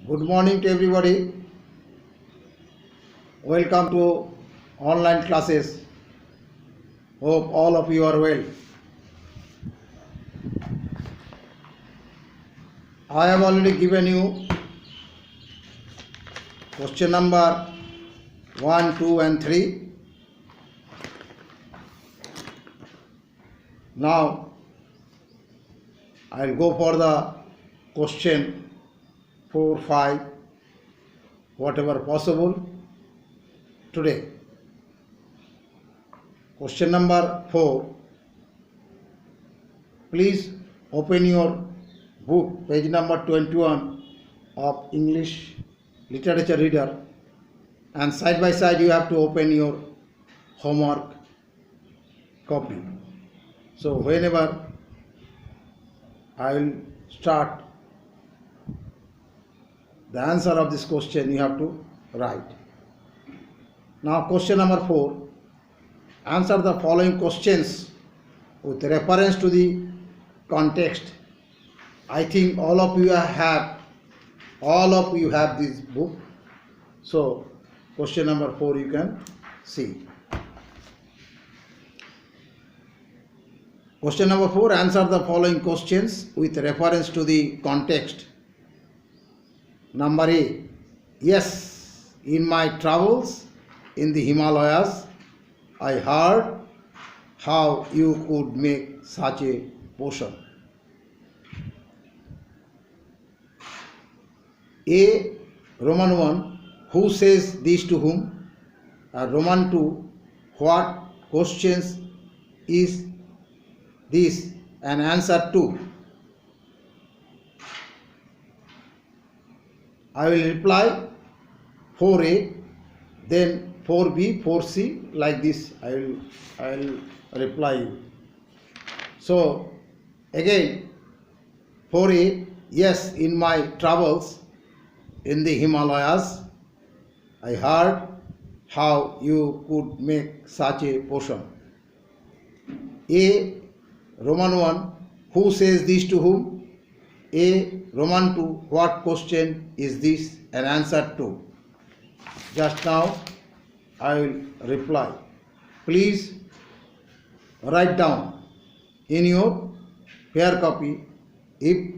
Good morning to everybody. Welcome to online classes. Hope all of you are well. I have already given you question number 1, 2 and 3. Now I will go for the question 4, 5, whatever possible today. Question number 4. Please open your book, page number 21 of English Literature Reader, and side by side you have to open your homework copy. So whenever I will start the answer of this question, you have to write. Now question number 4. Answer the following questions with reference to the context. I think all of you have this book. So question number 4 you can see. Question number 4. Answer the following questions with reference to the context. Number A. Yes, in my travels in the Himalayas, I heard how you could make such a potion. A. Roman 1. Who says this to whom? Roman 2. What questions is this? And answer 2. I will reply 4A, then 4B, 4C, like this I will reply you. So again 4A. Yes, in my travels in the Himalayas, I heard how you could make such a potion. A. Roman 1. Who says this to whom? A. Roman 2. What question is this? And answer 2. Just now I will reply. Please write down in your fair copy. If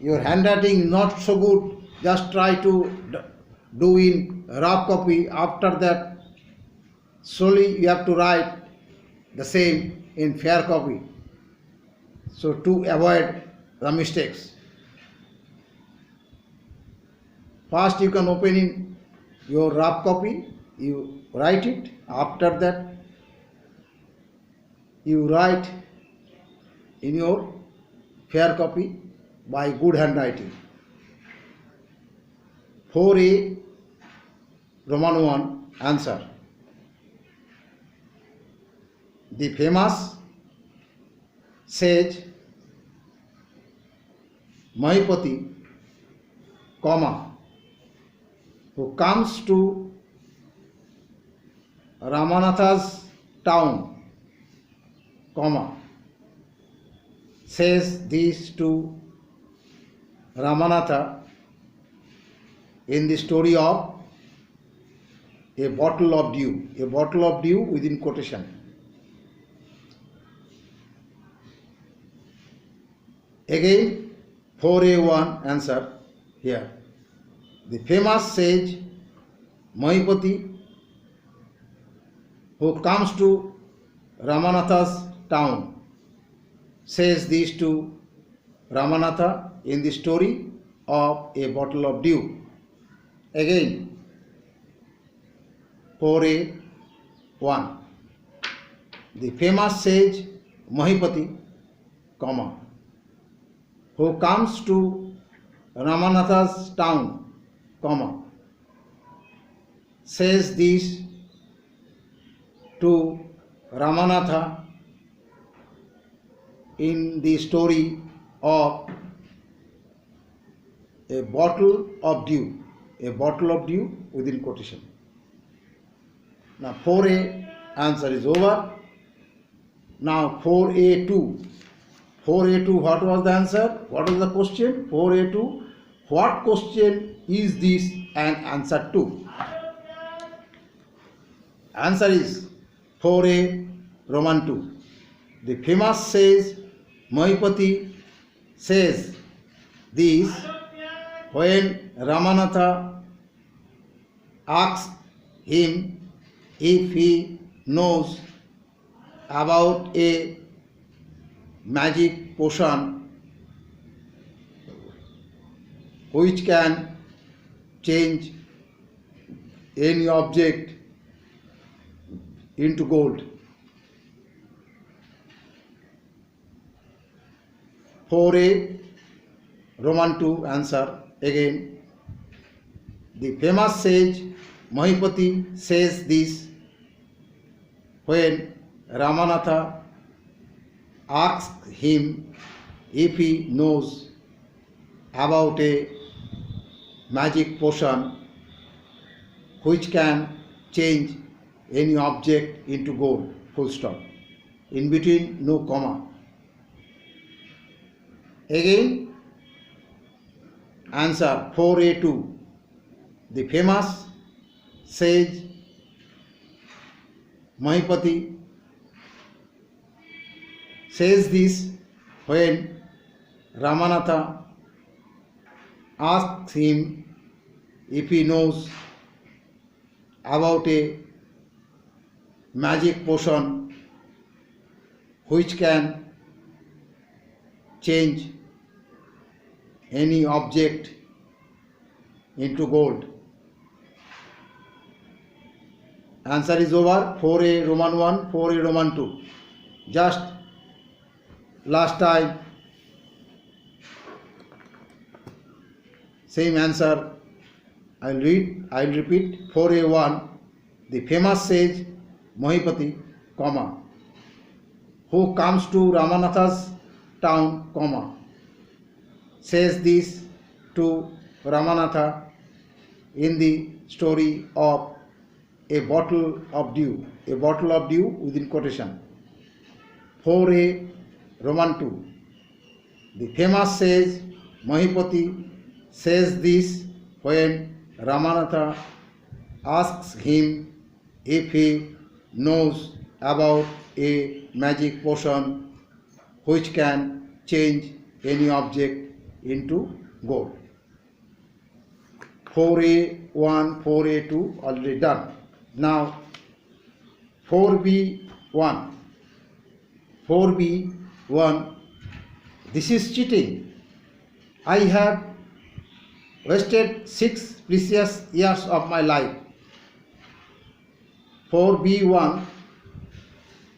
your handwriting is not so good, just try to do in rough copy. After that, slowly you have to write the same in fair copy, so to avoid the mistakes. First you can open in your rough copy, you write it. After that you write in your fair copy by good handwriting. 4A, Roman 1. Answer. The famous sage Mahipati, who comes to Ramanatha's town, says this to Ramanatha in the story of a bottle of dew. A bottle of dew within quotation. Again 4A1 answer here. The famous sage Mahipati, who comes to Ramanatha's town, says this to Ramanatha in the story of a bottle of dew. Again 4A1. The famous sage Mahipati, who comes to Ramanatha's town, says this to Ramanatha in the story of a bottle of dew. A bottle of dew within quotation. Now 4A answer is over. Now 4A2. 4A2, what was the answer? What was the question? 4A2, what question is this an answer to? Answer is 4A Roman 2. The famous sage Mahipati says this when Ramanatha asks him if he knows about a magic potion which can change any object into gold. 4A Roman 2 answer again. The famous sage Mahipati says this when Ramanatha asks him if he knows about a magic potion which can change any object into gold. Full stop. In between, no comma. Again, answer 4A2. The famous sage Mahipati says this when Ramanatha asks him if he knows about a magic potion which can change any object into gold. Answer is over. 4A Roman 1, 4A Roman 2. Just last time, same answer. I'll repeat. 4A1. The famous sage Mahipati, comma, who comes to Ramanatha's town, comma, says this to Ramanatha in the story of a bottle of dew. A bottle of dew within quotation. 4A Roman 2. The famous sage Mahipati says this when Ramanatha asks him if he knows about a magic potion which can change any object into gold. 4A1, 4A2 already done. Now 4B1. 4B1. This is cheating. I have wasted 6 precious years of my life. 4B1.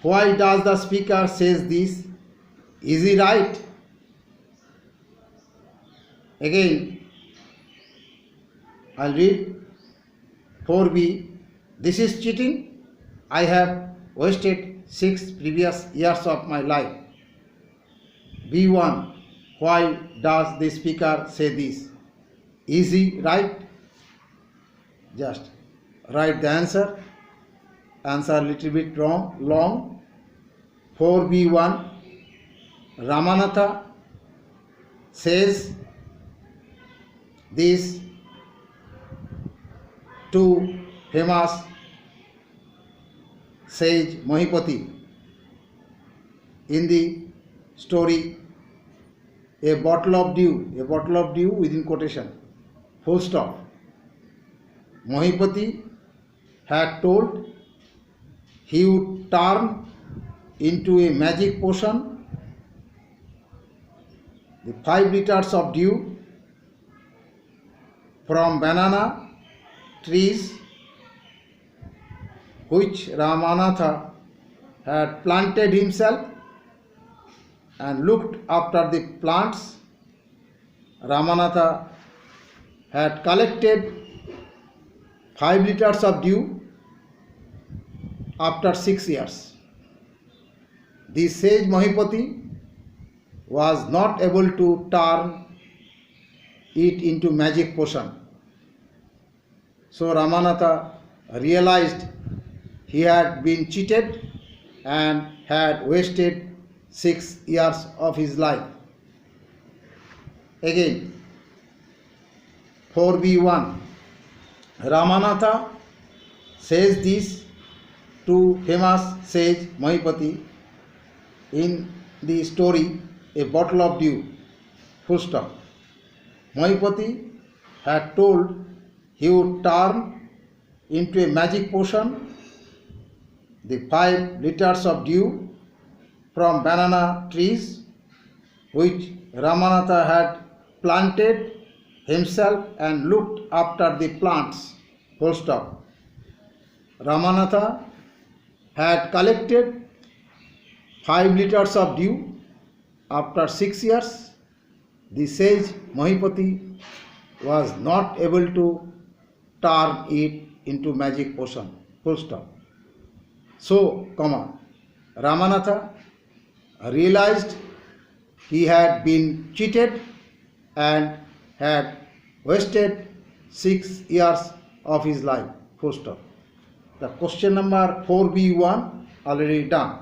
Why does the speaker says this? Is he right? Again, I'll read 4B. This is cheating. I have wasted 6 previous years of my life. B1. Why does the speaker say this? Is he right? Just write the answer. Answer a little bit long. 4B1. Ramanatha says this to famous sage Mahipati in the story a bottle of dew within quotation, full stop. Mahipati had told he would turn into a magic potion the 5 liters of dew from banana trees which Ramanatha had planted himself and looked after the plants. Ramanatha had collected 5 liters of dew after 6 years. The sage Mahipati was not able to turn it into magic potion. So Ramanatha realized he had been cheated and had wasted 6 years of his life. Again, 4b1. Ramanatha says this to famous sage Mahipati in the story A Bottle of Dew. Full stop. Mahipati had told he would turn into a magic potion the 5 liters of dew from banana trees which Ramanatha had planted himself and looked after the plants. Full stop. Ramanatha had collected 5 liters of dew. After 6 years, the sage Mahipati was not able to turn it into magic potion. Full stop. So, Ramanatha realized he had been cheated and had wasted 6 years of his life. Full stop. The question number 4b1 already done.